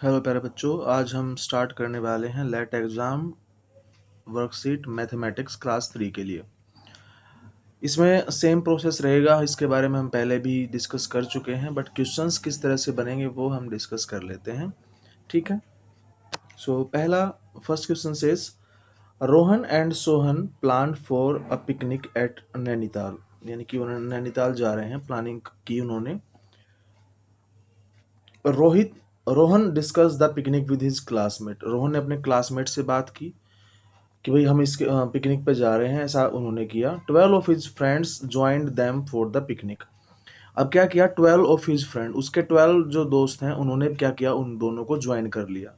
Hello प्यारे बच्चों, आज हम स्टार्ट करने वाले हैं late exam worksheet mathematics class 3 के लिए। इसमें सेम प्रोसेस रहेगा, इसके बारे में हम पहले भी डिस्कस कर चुके हैं, बट क्वेश्चंस किस तरह से बनेंगे वो हम डिस्कस कर लेते हैं। ठीक है। पहला first question says Rohan and Sohan plan for a picnic at Nainital, यानी कि उन्होंने नैनीताल जा रहे हैं, प्लानिंग की उन्होंने। Rohan discuss the picnic with his classmate, Rohan ने अपने क्लासमेट से बात की कि भाई हम इस पिकनिक पे जा रहे हैं, ऐसा उन्होंने किया। 12 of his friends joined them for the picnic. अब क्या किया, 12 ऑफ हिज फ्रेंड, उसके 12 जो दोस्त हैं उन्होंने क्या किया, उन दोनों को ज्वाइन कर लिया।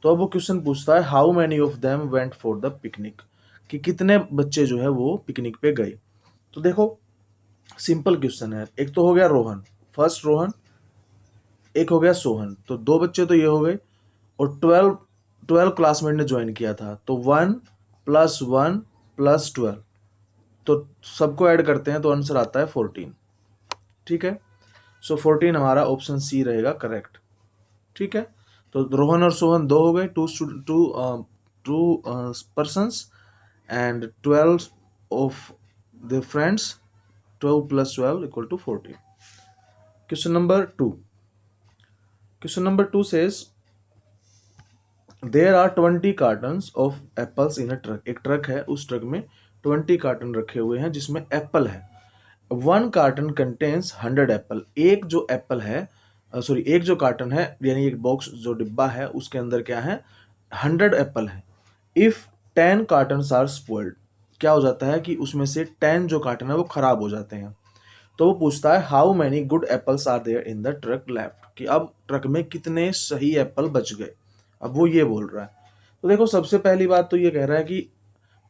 तो अब वो क्वेश्चन पूछता है how many of them went for the picnic, कि कितने बच्चे जो है वो पिकनिक पे गए। तो देखो सिंपल क्वेश्चन है, एक तो हो गया रोहन, फर्स्ट रोहन, एक हो गया सोहन, तो दो बच्चे तो ये हो गए, और 12 क्लासमेट ने ज्वाइन किया था, तो 1 + 1 + 12, तो सबको ऐड करते हैं तो आंसर आता है 14। ठीक है। 14 हमारा ऑप्शन सी रहेगा करेक्ट। ठीक है। तो रोहन और सोहन दो हो गए, two persons, and 12 of the friends, 12 + 12 = 14। Question number 2 says there are 20 cartons of apples in a truck. एक ट्रक है, उस ट्रक में 20 कार्टन रखे हुए हैं जिसमें एप्पल है। 1 कार्टन कंटेन्स 100 एप्पल। एक जो एप्पल है, एक जो कार्टन है, यानी एक बॉक्स जो डिब्बा है उसके अंदर क्या है, 100 एप्पल है। इफ 10 कार्टन्स आर स्पॉइल्ड, क्या हो जाता है कि उसमें से 10 जो कार्टन है वो खराब हो जाते हैं। तो वो पूछता है how many good apples are there in the truck left, कि अब ट्रक में कितने सही एप्पल बच गए। अब वो ये बोल रहा है। तो देखो सबसे पहली बात तो ये कह रहा है कि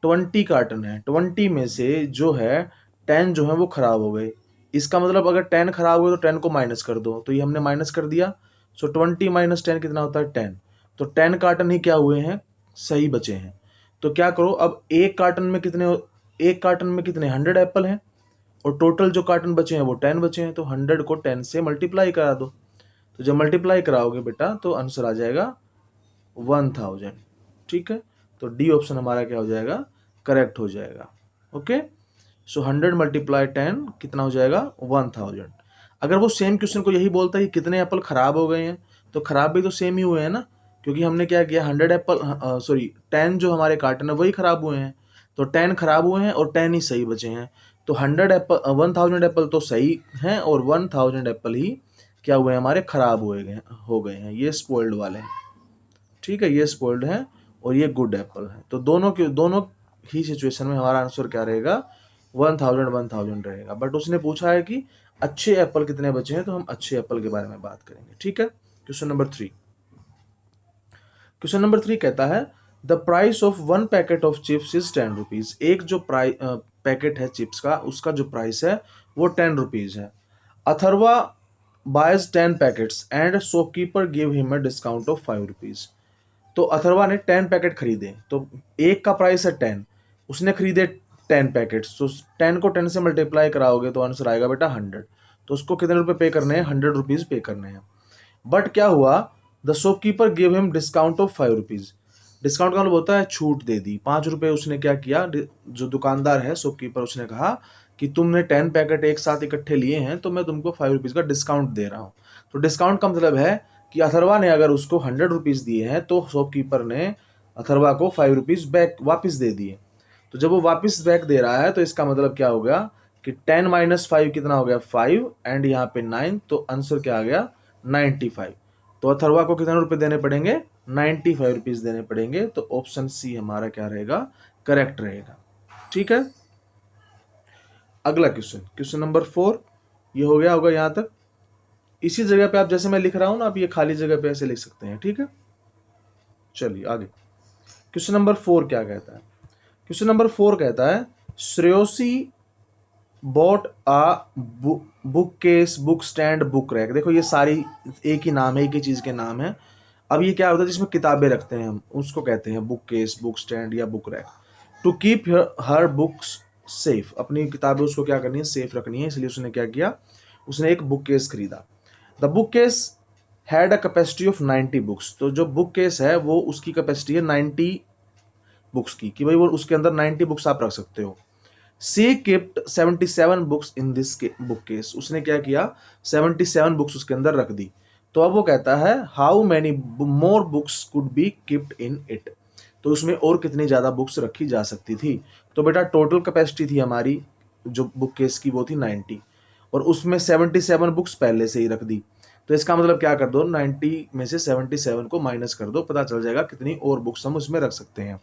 20 कार्टन है, 20 में से जो है 10 जो है वो खराब हो गए। इसका मतलब अगर 10 खराब हुए तो 10 को माइनस कर दो, तो ये हमने माइनस कर दिया। 20 - 10 कितना होता है 10। तो 10 कार्टन ही क्या हुए हैं, सही बचे हैं। तो क्या करो, अब एक कार्टन में कितने 100 एप्पल हैं, और टोटल जो कार्टन बचे हैं वो 10 बचे हैं, तो 100 को 10 से मल्टीप्लाई करा दो। तो जब मल्टीप्लाई कराओगे बेटा तो आंसर आ जाएगा 1000। ठीक है। तो डी ऑप्शन हमारा क्या हो जाएगा, करेक्ट हो जाएगा। ओके। 100 × 10 कितना हो जाएगा 1000। अगर वो सेम क्वेश्चन को यही बोलता है कि कितने एप्पल खराब हो गए हैं, तो खराब भी तो सेम ही हुए हैं ना, क्योंकि हमने क्या किया 100 एप्पल, 10 जो हमारे कार्टन है वही खराब हुए हैं। तो 10 खराब हुए हैं और 10 ही सही बचे हैं। तो 1000 एप्पल तो सही हैं, और 1000 एप्पल ही क्या हुए हैं, हमारे खराब हो गए हैं, ये स्पॉइल्ड वाले हैं। ठीक है, ये स्पॉइल्ड है और ये गुड एप्पल है। तो दोनों ही सिचुएशन में हमारा आंसर क्या रहेगा, 1000 रहेगा। बट उसने पूछा है कि अच्छे एप्पल कितने बचे हैं, तो हम अच्छे एप्पल के बारे में बात करेंगे। ठीक है। क्वेश्चन नंबर 3 कहता है the price of 1 packet of chips is 10 rupees. एक जो पैकेट है चिप्स का, उसका जो प्राइस है वो 10 रुपीज है। Atharva boys 10 packets and shopkeeper give him a discount of 5 rupees. तो अथर्वा ने 10 पैकेट खरीदे, तो एक का प्राइस है 10, उसने खरीदे 10 पैकेट्स, तो 10 को 10 से मल्टीप्लाई कराओगे तो आंसर आएगा बेटा 100। तो उसको कितने रुपए पे करने हैं, 100 रुपीज पे करने हैं। बट क्या हुआ, the shopkeeper give him discount of 5 rupees. Discount का मतलब होता है छूट दे दी, 5 रुपए उसने क्या किया, जो दुकानदार है शॉपकीपर, उसने कहा कि तुमने 10 पैकेट एक साथ इकट्ठे लिए हैं तो मैं तुमको 5 रुपीज का डिस्काउंट दे रहा हूँ। तो डिस्काउंट का मतलब है कि अथर्वा ने अगर उसको 100 रुपीज दिए हैं तो शॉपकीपर ने अथर्वा को 5 रुपीज बैक वापस दे दिए। तो जब वो वापस बैक दे रहा है तो इसका मतलब क्या हो गया कि 10 - 5 कितना हो गया 5, एंड यहाँ पे 9, तो आंसर क्या आ गया 95। तो अथर्वा को कितने रुपए देने पड़ेंगे, 95 रुपीज देने पड़ेंगे। तो ऑप्शन सी हमारा क्या रहेगा, करेक्ट रहेगा। ठीक है। अगला क्वेश्चन नंबर 4, ये हो गया होगा यहां तक। इसी जगह पे आप जैसे मैं लिख रहा हूं ना, आप ये खाली जगह पे ऐसे लिख सकते हैं। ठीक है। चलिए आगे। क्वेश्चन नंबर 4 क्या कहता है, क्वेश्चन नंबर 4 कहता है Shreyoshi bought a book case, book stand, book rack. देखो ये सारी एक ही नाम है, एक ही चीज के नाम है। अब ये क्या होता है, जिसमें किताबें रखते हैं हम उसको कहते हैं बुक केस, बुक स्टैंड या book rack. To keep her books safe, अपनी किताबें उसको क्या करनी है, सेफ रखनी है, इसलिए उसने क्या किया, उसने एक बुक केस खरीदा। The book case had a capacity of 90 books. तो जो बुक केस है वो उसकी कैपेसिटी है 90 बुक्स की, कि भाई वो उसके अंदर 90 बुक्स आप रख सकते हो। She kept 77 books in this book case. उसने क्या किया, 77 बुक्स उसके अंदर रख दी। तो अब वो कहता है how many more books could be keeped in it. तो उसमें और कितनी ज़्यादा बुक्स रखी जा सकती थी। तो बेटा टोटल कैपेसिटी थी हमारी जो बुक केस की वो थी 90, और उसमें 77 बुक्स पहले से ही रख दी। तो इसका मतलब क्या कर दो, 90 में से 77 को माइनस कर दो, पता चल जाएगा कितनी और बुक्स हम उसमें रख सकते हैं।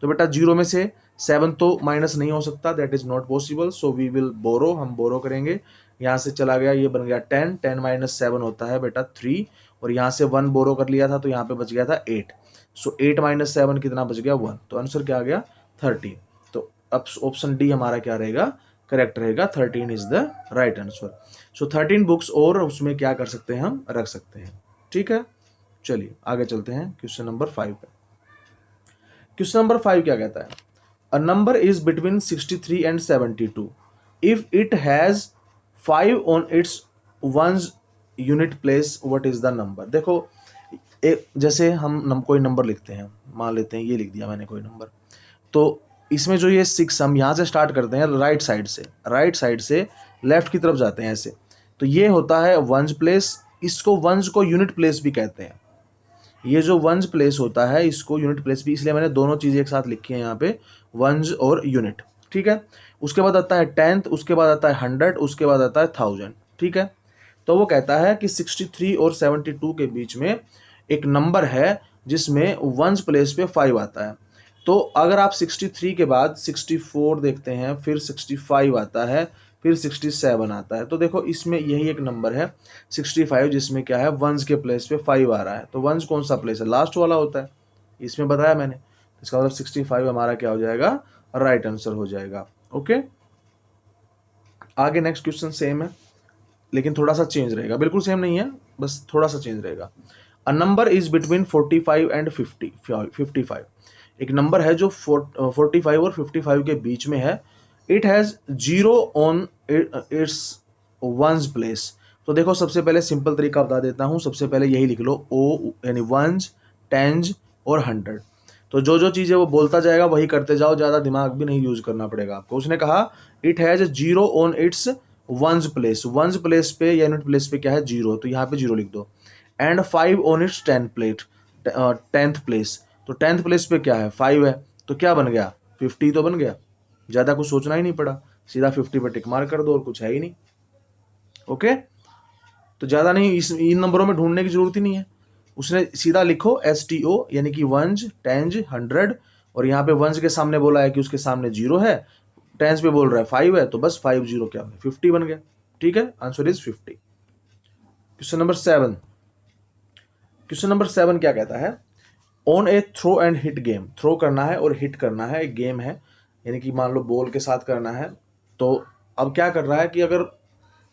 तो बेटा 0 में से 7 तो माइनस नहीं हो सकता, that is not possible, so we will borrow, हम बोरो करेंगे। यहाँ से चला गया, ये बन गया 10, 10 माइनस 7 होता है बेटा 3, और यहाँ से 1 बोरो कर लिया था तो यहाँ पे बच गया था 8। सो 8 माइनस 7 कितना बच गया, 1। तो आंसर क्या आ गया, 13। तो अब ऑप्शन डी हमारा क्या रहेगा, करेक्ट रहेगा, 13 is the right answer. So 13 books और उसमें क्या कर सकते हैं, हम रख सकते हैं। ठीक है, चलिए आगे चलते हैं क्वेश्चन नंबर 5 पे। क्वेश्चन नंबर 5 क्या कहता है, a number is between 63 and 72 if it has 5 on its ones unit place, what is the number. देखो एक जैसे हम कोई नंबर लिखते हैं, मान लेते हैं ये लिख दिया मैंने कोई नंबर, तो इसमें जो ये 6 हम यहाँ से स्टार्ट करते हैं राइट साइड से लेफ्ट की तरफ जाते हैं ऐसे, तो ये होता है वंस प्लेस। इसको वंस को यूनिट प्लेस भी कहते हैं। ये जो वंस प्लेस होता है इसको यूनिट प्लेस भी, इसलिए मैंने दोनों चीज़ें एक साथ लिखी है यहाँ पे, वंस और यूनिट। ठीक है, उसके बाद आता है 10th, उसके बाद आता है 100, उसके बाद आता है 1000। ठीक है, तो वो कहता है कि 63 और 72 के बीच में एक नंबर है जिसमें वंस प्लेस पे 5 आता है। तो अगर आप 63 के बाद 64 देखते हैं, फिर 65 आता है, फिर 67 आता है, तो देखो इसमें यही एक नंबर है 65 जिसमें क्या है, वंस के प्लेस पे 5 आ रहा है। तो वंस कौन सा प्लेस है, लास्ट वाला होता है, इसमें बताया मैंने। इसका मतलब 65 हमारा क्या हो जाएगा, राइट आंसर हो जाएगा। ओके, आगे नेक्स्ट क्वेश्चन सेम है लेकिन थोड़ा सा चेंज रहेगा, बिल्कुल सेम नहीं है, बस थोड़ा सा चेंज रहेगा। अ नंबर इज बिटवीन 45 एंड 55। एक नंबर है जो 45 और 55 के बीच में है। It has 0 on its ones place. तो देखो सबसे पहले सिंपल तरीका बता देता हूँ, सबसे पहले यही लिख लो ओ, यानी वंस, टेंज और 100। तो जो जो चीज़ें वो बोलता जाएगा वही करते जाओ, ज़्यादा दिमाग भी नहीं यूज करना पड़ेगा आपको। उसने कहा it has 0 on its ones place, ones place पे या यूनिट प्लेस पे क्या है, 0, तो यहाँ पे 0 लिख दो। And 5 on it's 10th place, तो 10th प्लेस पे क्या है, 5 है, तो क्या बन गया, 50 तो बन गया। ज़्यादा कुछ सोचना ही नहीं पड़ा, सीधा 50 पे टिक मार कर दो, और कुछ है ही नहीं। ओके, तो ज़्यादा नहीं, इन नंबरों में ढूंढने की जरूरत ही नहीं है। उसने सीधा लिखो STO, यानी कि वंस, टेंज, 100, और यहाँ पे वंस के सामने बोला है कि उसके सामने 0 है, टेंस पे बोल रहा है 5 है, तो बस 5 0 क्या है, 50 बन गया। ठीक है, answer is 50। Question number 7। Question number 7 क्या कहता है, on a throw and hit game, throw करना है और हिट करना है, एक गेम है, यानी कि मान लो बॉल के साथ करना है। तो अब क्या कर रहा है कि अगर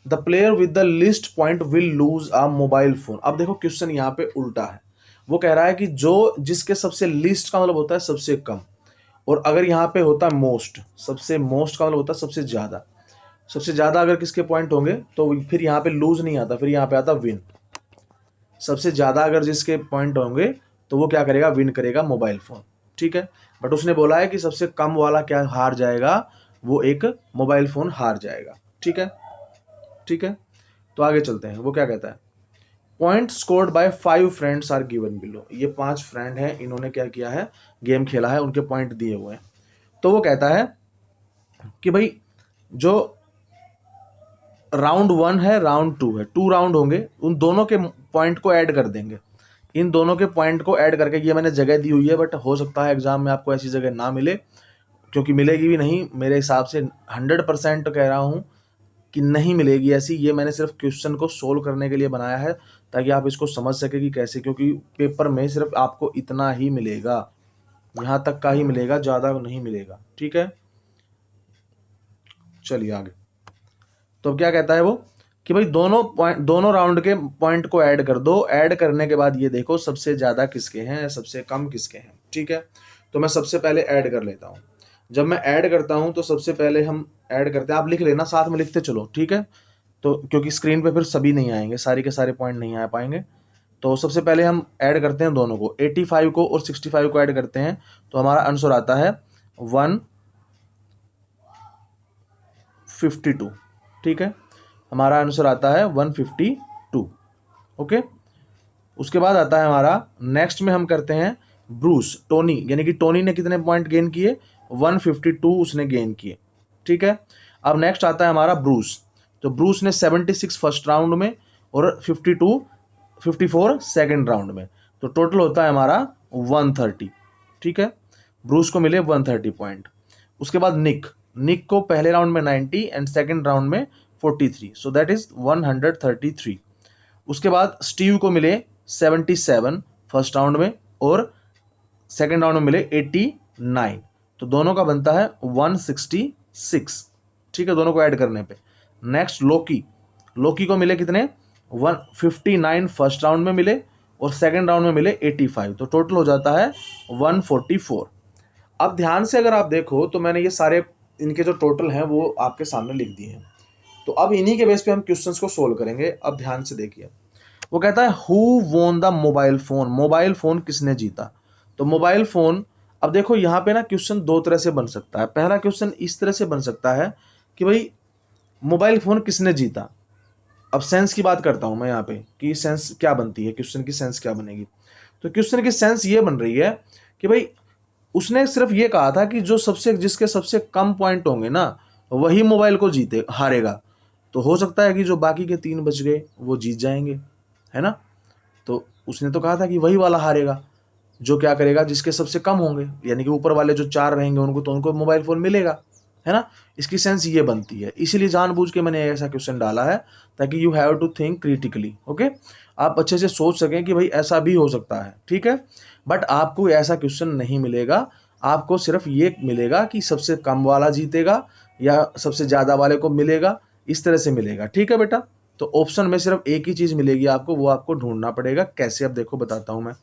the player with the list point will lose a mobile phone. अब देखो क्वेश्चन यहाँ पे उल्टा है, वो कह रहा है कि जो जिसके सबसे लिस्ट का मतलब होता है सबसे कम, और अगर यहाँ पे होता है मोस्ट, सबसे मोस्ट का मतलब होता है सबसे ज़्यादा। सबसे ज़्यादा अगर किसके पॉइंट होंगे तो फिर यहाँ पे लूज नहीं आता, फिर यहाँ पे आता विन। सबसे ज़्यादा अगर जिसके पॉइंट होंगे तो वो क्या करेगा, विन करेगा मोबाइल फ़ोन। ठीक है, बट उसने बोला है कि सबसे कम वाला क्या हार जाएगा, वो एक मोबाइल फ़ोन हार जाएगा। ठीक है, ठीक है, तो आगे चलते हैं। वो क्या कहता है, point scored by 5 friends are given below. ये 5 फ्रेंड हैं, इन्होंने क्या किया है, गेम खेला है, उनके पॉइंट दिए हुए हैं। तो वो कहता है कि भाई जो राउंड 1 है, राउंड 2 है, 2 राउंड होंगे, उन दोनों के पॉइंट को ऐड कर देंगे। इन दोनों के पॉइंट को ऐड करके, ये मैंने जगह दी हुई है, बट हो सकता है एग्जाम में आपको ऐसी जगह ना मिले, क्योंकि मिलेगी भी नहीं मेरे हिसाब से, 100% कह रहा हूँ कि नहीं मिलेगी ऐसी। ये मैंने सिर्फ क्वेश्चन को सोल्व करने के लिए बनाया है, ताकि आप इसको समझ सके कि कैसे, क्योंकि पेपर में सिर्फ आपको इतना ही मिलेगा, यहाँ तक का ही मिलेगा, ज़्यादा नहीं मिलेगा। ठीक है, चलिए आगे। तो अब क्या कहता है वो कि भाई दोनों राउंड के पॉइंट को ऐड कर दो, ऐड करने के बाद ये देखो सबसे ज़्यादा किसके हैं, सबसे कम किसके हैं। ठीक है, तो मैं सबसे पहले ऐड कर लेता हूँ। जब मैं ऐड करता हूँ तो सबसे पहले हम ऐड करते हैं, आप लिख लेना, साथ में लिखते चलो। ठीक है, तो क्योंकि स्क्रीन पे फिर सभी नहीं आएंगे, सारे के सारे पॉइंट नहीं आ पाएंगे। तो सबसे पहले हम ऐड करते हैं दोनों को, 85 को और 65 को ऐड करते हैं, तो हमारा आंसर आता है 152। ठीक है, हमारा आंसर आता है 152। ओके, उसके बाद आता है हमारा नेक्स्ट में हम करते हैं ब्रूस, टोनी, यानी कि टोनी ने कितने पॉइंट गेन किए, 152 उसने गेन किए। ठीक है, अब नेक्स्ट आता है हमारा ब्रूस, तो ब्रूस ने 76 फर्स्ट राउंड में और 54 सेकेंड राउंड में, तो टोटल होता है हमारा 130। ठीक है, ब्रूस को मिले 130 पॉइंट। उसके बाद निक को पहले राउंड में 90 एंड सेकेंड राउंड में 43, सो दैट इज 133। उसके बाद स्टीव को मिले 77 फर्स्ट राउंड में और सेकेंड राउंड में मिले 89, तो दोनों का बनता है 166। ठीक है, दोनों को ऐड करने पे। नेक्स्ट लोकी को मिले कितने, 159 फर्स्ट राउंड में मिले और सेकेंड राउंड में मिले 85, तो टोटल हो जाता है 144। अब ध्यान से अगर आप देखो तो मैंने ये सारे इनके जो टोटल हैं वो आपके सामने लिख दिए हैं, तो अब इन्हीं के बेस पे हम क्वेश्चंस को सोल्व करेंगे। अब ध्यान से देखिए, वो कहता है who won the mobile phone, mobile phone किसने जीता। तो मोबाइल फोन, अब देखो यहाँ पे ना क्वेश्चन दो तरह से बन सकता है। पहला क्वेश्चन इस तरह से बन सकता है कि भाई मोबाइल फोन किसने जीता। अब सेंस की बात करता हूं मैं यहाँ पे कि सेंस क्या बनती है, क्वेश्चन की सेंस क्या बनेगी। तो क्वेश्चन की सेंस ये बन रही है कि भाई उसने सिर्फ ये कहा था कि जिसके सबसे कम पॉइंट होंगे ना वही मोबाइल को जीते हारेगा, तो हो सकता है कि जो बाकी के 3 बच गए वो जीत जाएंगे, है ना। तो उसने तो कहा था कि वही वाला हारेगा जो क्या करेगा, जिसके सबसे कम होंगे, यानी कि ऊपर वाले जो 4 रहेंगे उनको मोबाइल फोन मिलेगा, है ना। इसकी सेंस ये बनती है, इसीलिए जानबूझ के मैंने ऐसा क्वेश्चन डाला है ताकि you have to think critically. Okay, आप अच्छे से सोच सकें कि भाई ऐसा भी हो सकता है। ठीक है, बट आपको ऐसा क्वेश्चन नहीं मिलेगा, आपको सिर्फ ये मिलेगा कि सबसे कम वाला जीतेगा या सबसे ज़्यादा वाले को मिलेगा, इस तरह से मिलेगा। ठीक है बेटा, तो ऑप्शन में सिर्फ एक ही चीज़ मिलेगी आपको, वो आपको ढूंढना पड़ेगा। कैसे, अब देखो बताता हूँ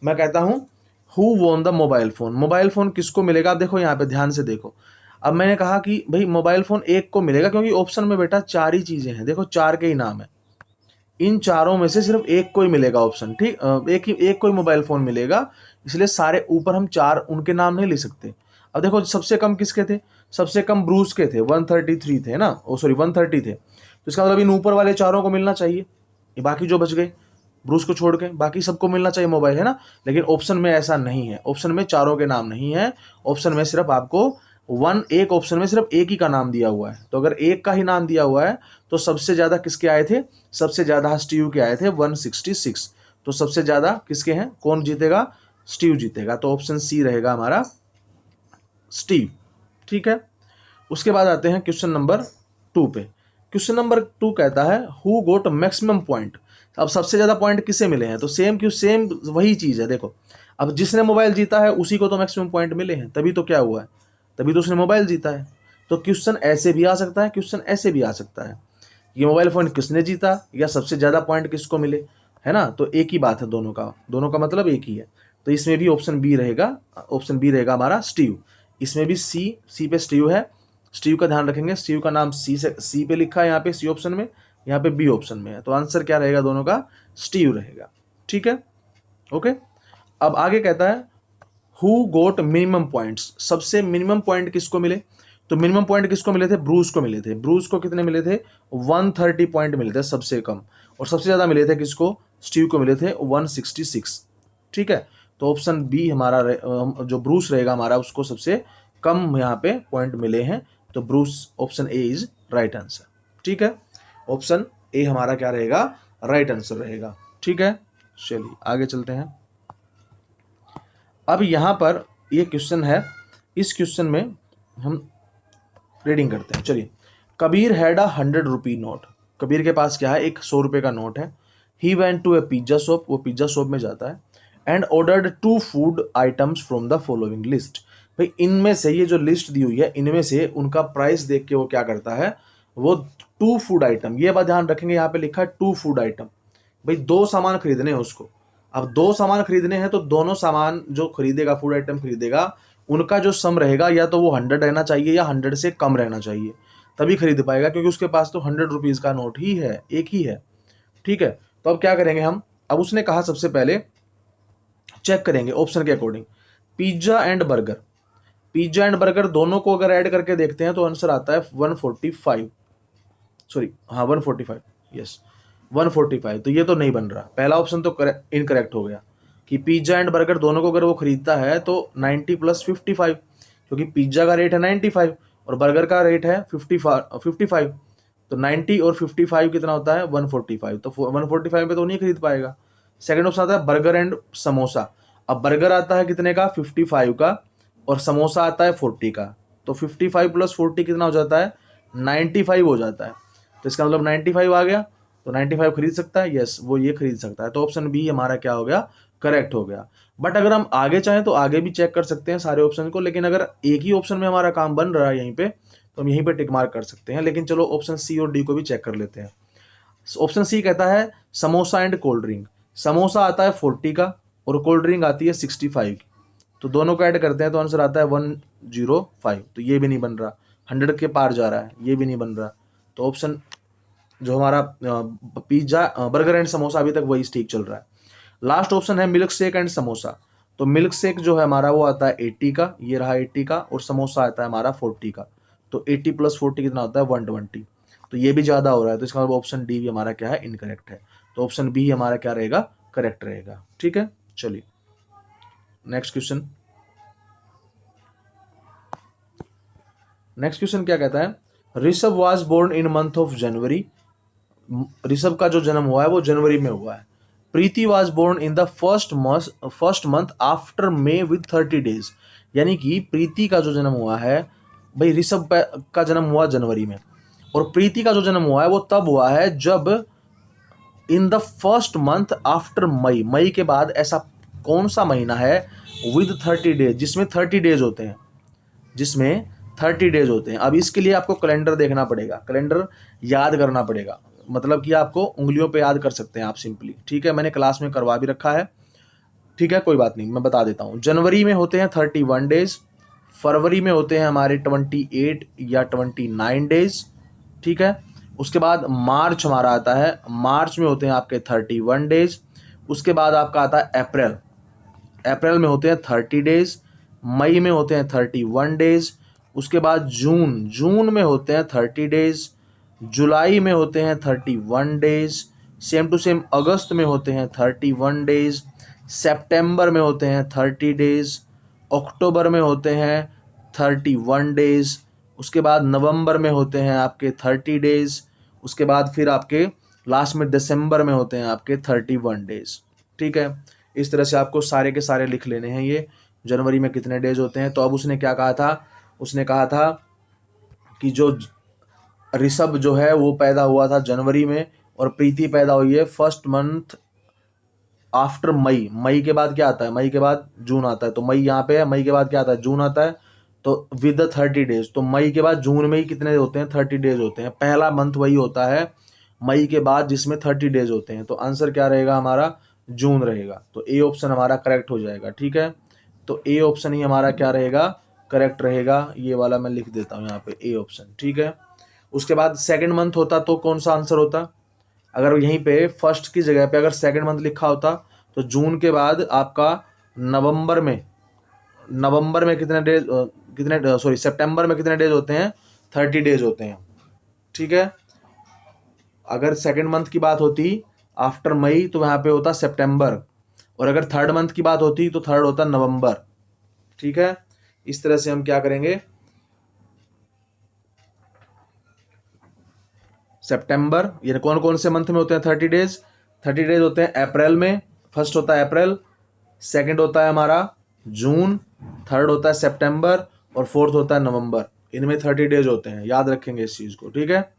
मैं कहता हूँ who won the mobile phone, mobile phone किसको मिलेगा। आप देखो यहाँ पे ध्यान से देखो, अब मैंने कहा कि भाई मोबाइल फोन एक को मिलेगा, क्योंकि ऑप्शन में बेटा 4 ही चीजें हैं, देखो 4 के ही नाम है, इन चारों में से सिर्फ एक को ही मिलेगा ऑप्शन। ठीक, एक को ही मोबाइल फोन मिलेगा, इसलिए सारे ऊपर हम 4 उनके नाम नहीं ले सकते। अब देखो सबसे कम किसके थे, सबसे कम ब्रूस के थे, 133 थे ना, ओ सॉरी 130 थे, तो इसका मतलब इन ऊपर वाले चारों को मिलना चाहिए, ये बाकी जो बच गए ब्रूस को छोड़ के बाकी सबको मिलना चाहिए मोबाइल, है ना। लेकिन ऑप्शन में ऐसा नहीं है, ऑप्शन में चारों के नाम नहीं है, ऑप्शन में सिर्फ आपको एक ऑप्शन में सिर्फ एक ही का नाम दिया हुआ है। तो अगर एक का ही नाम दिया हुआ है तो सबसे ज्यादा किसके आए थे, सबसे ज्यादा स्टीव के आए थे 166, तो सबसे ज्यादा किसके हैं, कौन जीतेगा, स्टीव जीतेगा, तो ऑप्शन सी रहेगा हमारा स्टीव। ठीक है, उसके बाद आते हैं क्वेश्चन नंबर 2 पे। क्वेश्चन नंबर 2 कहता है हु गोट मैक्सिमम पॉइंट। अब सबसे ज्यादा पॉइंट किसे मिले हैं, तो सेम वही चीज है। देखो अब जिसने मोबाइल जीता है उसी को तो मैक्सिमम पॉइंट मिले हैं, तभी तो क्या हुआ है, तभी तो उसने मोबाइल जीता है। तो क्वेश्चन ऐसे भी आ सकता है, क्वेश्चन ऐसे भी आ सकता है, ये मोबाइल फोन किसने जीता या सबसे ज्यादा पॉइंट किसको मिले, है ना। तो एक ही बात है, दोनों का मतलब एक ही है। तो इसमें भी ऑप्शन बी रहेगा हमारा स्टीव। इसमें भी सी पे स्टीव है, स्टीव का ध्यान रखेंगे, स्टीव का नाम सी पे लिखा है यहाँ पे, सी ऑप्शन में, यहाँ पे बी ऑप्शन में है, तो आंसर क्या रहेगा दोनों का, स्टीव रहेगा। ठीक है, ओके। अब आगे कहता है हु गोट मिनिमम पॉइंट्स, सबसे मिनिमम पॉइंट किसको मिले, तो मिनिमम पॉइंट किसको मिले थे, ब्रूस को मिले थे। ब्रूस को कितने मिले थे, 130 पॉइंट मिले थे सबसे कम, और सबसे ज्यादा मिले थे किसको, स्टीव को मिले थे 166। ठीक है, तो ऑप्शन बी हमारा जो ब्रूस रहेगा हमारा, उसको सबसे कम यहाँ पे पॉइंट मिले हैं, तो Bruce, option A is right answer. ठीक है, ऑप्शन ए हमारा क्या रहेगा, राइट आंसर रहेगा। ठीक है, चलिए आगे चलते हैं। अब यहाँ पर ये क्वेश्चन है, इस क्वेश्चन में हम रीडिंग करते हैं। चलिए, कबीर हैड ₹100 नोट, कबीर के पास क्या है, एक 100 रुपये का नोट है। He went to a pizza shop, वो पिज्जा शॉप में जाता है, and ordered 2 food items from the following list. भाई इनमें से, ये जो लिस्ट दी हुई है इनमें से उनका प्राइस देख के वो क्या करता है, वो 2 फूड आइटम, ये बात ध्यान रखेंगे, यहाँ पे लिखा है 2 फूड आइटम, भाई 2 सामान खरीदने हैं उसको। अब 2 सामान खरीदने हैं तो दोनों सामान जो खरीदेगा, फूड आइटम खरीदेगा, उनका जो सम रहेगा या तो वो 100 रहना चाहिए या 100 से कम रहना चाहिए, तभी खरीद पाएगा, क्योंकि उसके पास तो 100 रुपीज़ का नोट ही है, एक ही है। ठीक है, तो अब क्या करेंगे हम, अब उसने कहा सबसे पहले चेक करेंगे ऑप्शन के according, pizza and burger, pizza and burger दोनों को अगर ऐड करके देखते हैं तो आंसर आता है 145, सॉरी हाँ 145, यस 145। तो ये तो नहीं बन रहा, पहला ऑप्शन तो इनकरेक्ट हो गया कि पिज्जा एंड बर्गर दोनों को अगर वो खरीदता है तो 90 + 55, क्योंकि पिज्जा का रेट है 95 और बर्गर का रेट है 55, तो 90 और 55 कितना होता है 145, तो 145 पे तो नहीं खरीद पाएगा। सेकंड ऑप्शन आता है बर्गर एंड समोसा, अब बर्गर आता है कितने का 55 का और समोसा आता है 40 का, तो 55 + 40 कितना हो जाता है 95 हो जाता है, तो इसका मतलब 95 आ गया, तो 95 खरीद सकता है, यस वो ये खरीद सकता है, तो ऑप्शन बी हमारा क्या हो गया करेक्ट हो गया। बट अगर हम आगे चाहें तो आगे भी चेक कर सकते हैं सारे ऑप्शन को, लेकिन अगर एक ही ऑप्शन में हमारा काम बन रहा है यहीं पे तो हम यहीं पे टिक मार्क कर सकते हैं, लेकिन चलो ऑप्शन सी और डी को भी चेक कर लेते हैं। ऑप्शन सी कहता है samosa and cold drink, samosa आता है 40 का और कोल्ड ड्रिंक आती है 65 की, तो दोनों को ऐड करते हैं तो आंसर आता है 105, तो ये भी नहीं बन रहा, 100 के पार जा रहा है, ये भी नहीं बन रहा, तो ऑप्शन जो हमारा पिज्जा बर्गर एंड समोसा अभी तक वही ठीक चल रहा है। लास्ट ऑप्शन है मिल्क शेक एंड समोसा, तो मिल्क शेक जो है हमारा वो आता है 80 का, ये रहा 80 का, और समोसा आता है हमारा 40 का, तो 80 + 40 कितना होता है 120, तो ये भी ज़्यादा हो रहा है, तो इसका मतलब ऑप्शन डी भी हमारा क्या है इनकरेक्ट है, तो ऑप्शन बी हमारा क्या रहेगा करेक्ट रहेगा। ठीक है, चलिए नेक्स्ट क्वेश्चन। नेक्स्ट क्वेश्चन क्या कहता है, Rishabh was born in month of January, Rishabh का जो जन्म हुआ है वो जनवरी में हुआ है। Preeti was born in the first month after May with 30 days, यानी कि प्रीति का जो जन्म हुआ है, भाई ऋषभ का जन्म हुआ जनवरी में और प्रीति का जो जन्म हुआ है वो तब हुआ है जब in the first month after May, मई के बाद ऐसा कौन सा महीना है विद 30 डेज, जिसमें 30 डेज होते हैं, जिसमें 30 डेज होते हैं। अब इसके लिए आपको कैलेंडर देखना पड़ेगा, कैलेंडर याद करना पड़ेगा, मतलब कि आपको उंगलियों पे याद कर सकते हैं आप सिंपली। ठीक है, मैंने क्लास में करवा भी रखा है, ठीक है कोई बात नहीं, मैं बता देता हूँ। जनवरी में होते हैं 31 डेज, फरवरी में होते हैं हमारे 28 या 29 डेज, ठीक है। उसके बाद मार्च हमारा आता है, मार्च में होते हैं आपके 31 डेज। उसके बाद आपका आता है अप्रैल, अप्रैल में होते हैं 30 डेज, मई में होते हैं 31 डेज। उसके बाद जून, जून में होते हैं 30 डेज, जुलाई में होते हैं 31 डेज, सेम टू सेम अगस्त में होते हैं 31 डेज, सितंबर में होते हैं 30 डेज, अक्टूबर में होते हैं 31 डेज, उसके बाद नवंबर में होते हैं आपके 30 डेज, उसके बाद फिर आपके लास्ट में दिसंबर में होते हैं आपके 31 डेज। ठीक है, इस तरह से आपको सारे के सारे लिख लेने हैं ये जनवरी में कितने डेज होते हैं। तो अब उसने क्या कहा था, उसने कहा था कि जो ऋषभ जो है वो पैदा हुआ था जनवरी में और प्रीति पैदा हुई है फर्स्ट मंथ आफ्टर मई, मई के बाद क्या आता है, मई के बाद जून आता है, तो मई यहाँ पे है, मई के बाद क्या आता है जून आता है, तो विद 30 डेज, तो मई के बाद जून में ही कितने होते हैं 30 डेज होते हैं, पहला मंथ वही होता है मई के बाद जिसमें 30 डेज होते हैं, तो आंसर क्या रहेगा हमारा जून रहेगा, तो ए ऑप्शन हमारा करेक्ट हो जाएगा। ठीक है, तो ए ऑप्शन ही हमारा क्या रहेगा करेक्ट रहेगा, ये वाला मैं लिख देता हूँ यहाँ पे ए ऑप्शन। ठीक है, उसके बाद सेकंड मंथ होता तो कौन सा आंसर होता, अगर यहीं पे फर्स्ट की जगह पे अगर सेकंड मंथ लिखा होता तो जून के बाद आपका नवंबर में, नवंबर में कितने डेज, कितने सॉरी सितंबर में कितने डेज होते हैं 30 डेज होते हैं। ठीक है, अगर सेकंड मंथ की बात होती आफ्टर मई तो यहाँ पे होता सितंबर, और अगर थर्ड मंथ की बात होती तो थर्ड होता नवंबर। ठीक है, इस तरह से हम क्या करेंगे, सितंबर, ये कौन कौन से मंथ में होते हैं 30 डेज, 30 डेज होते हैं अप्रैल में, फर्स्ट होता है अप्रैल, सेकंड होता है हमारा जून, थर्ड होता है सितंबर और फोर्थ होता है नवंबर, इनमें 30 डेज होते हैं, याद रखेंगे इस चीज़ को। ठीक है,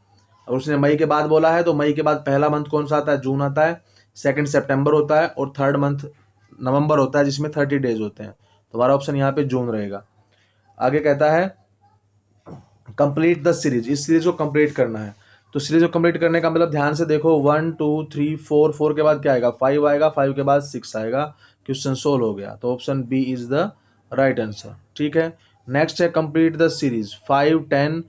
और उसने मई के बाद बोला है तो मई के बाद पहला मंथ कौन सा आता है जून आता है, सेकंड सितंबर होता है और थर्ड मंथ नवंबर होता है जिसमें 30 डेज होते हैं, तो हमारा ऑप्शन यहाँ पे जून रहेगा। आगे कहता है कंप्लीट द सीरीज, इस सीरीज को कंप्लीट करना है, तो सीरीज को कंप्लीट करने का मतलब ध्यान से देखो 1 2 3 4, 4 के बाद क्या आएगा 5 आएगा, 5 के बाद 6 आएगा, क्वेश्चन सोल्व हो गया, तो option B is the right answer. ठीक है, नेक्स्ट है complete the series 5 10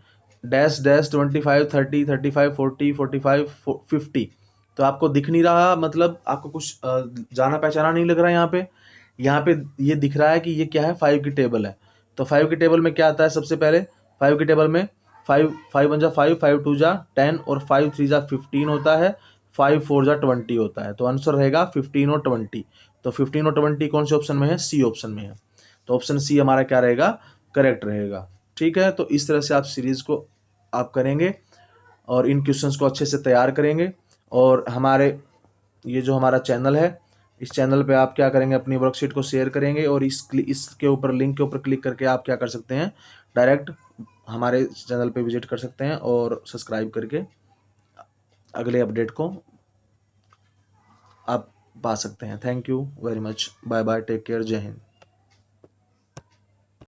dash dash 25 30 35 40 45 50, तो आपको दिख नहीं रहा, मतलब आपको कुछ जाना पहचाना नहीं लग रहा है यहाँ पे ये दिख रहा है कि ये क्या है, 5 की टेबल है। तो 5 की टेबल में क्या आता है, सबसे पहले 5 की टेबल में 5 1 जा 5, 5 2 जा 10 और 5 3 जा 15 होता है, 5 4 जा 20 होता है। तो आंसर रहेगा 15 और 20। तो 15 और 20 कौन से ऑप्शन में है, सी ऑप्शन में है। तो ऑप्शन सी हमारा क्या रहेगा, करेक्ट रहेगा। ठीक है, तो इस तरह से आप सीरीज को आप करेंगे और इन क्वेश्चंस को अच्छे से तैयार करेंगे। और हमारे ये जो हमारा चैनल है, इस चैनल पे आप क्या करेंगे, अपनी वर्कशीट को शेयर करेंगे और इसके ऊपर लिंक के ऊपर क्लिक करके आप क्या कर सकते हैं, डायरेक्ट हमारे चैनल पे विजिट कर सकते हैं और सब्सक्राइब करके अगले अपडेट को आप पा सकते हैं। Thank you very much, bye bye, take care, जय हिंद।